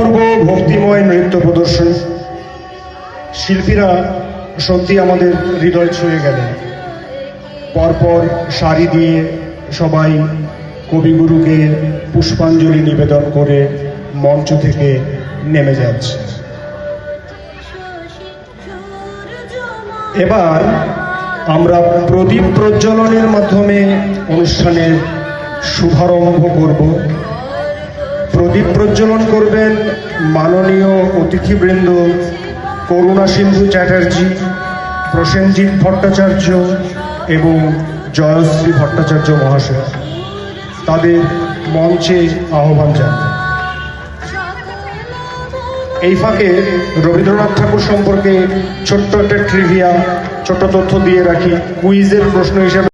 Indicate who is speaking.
Speaker 1: অপূর্ব ভক্তিময় নৃত্য প্রদর্শন। শিল্পীরা সত্যি আমাদের হৃদয় ছুঁয়ে গেলেন। পরপর সারি দিয়ে সবাই কবিগুরুকে পুষ্পাঞ্জলি নিবেদন করে মঞ্চ থেকে নেমে যাচ্ছে। এবার আমরা প্রদীপ প্রজ্বলনের মাধ্যমে অনুষ্ঠানের শুভারম্ভ করব। প্রদীপ প্রজ্বলন করবেন মাননীয় অতিথিবৃন্দ করুণা সিন্ধু চ্যাটার্জি, প্রসেনজিৎ ভট্টাচার্য এবং জয়শ্রী ভট্টাচার্য মহাশয়। তাদের মঞ্চে আহ্বান জানান। এই ফাঁকে রবীন্দ্রনাথ ঠাকুর সম্পর্কে ছোট্ট একটা ট্রিভিয়া, ছোট্ট তথ্য দিয়ে রাখি। কুইজের প্রশ্ন হিসেবে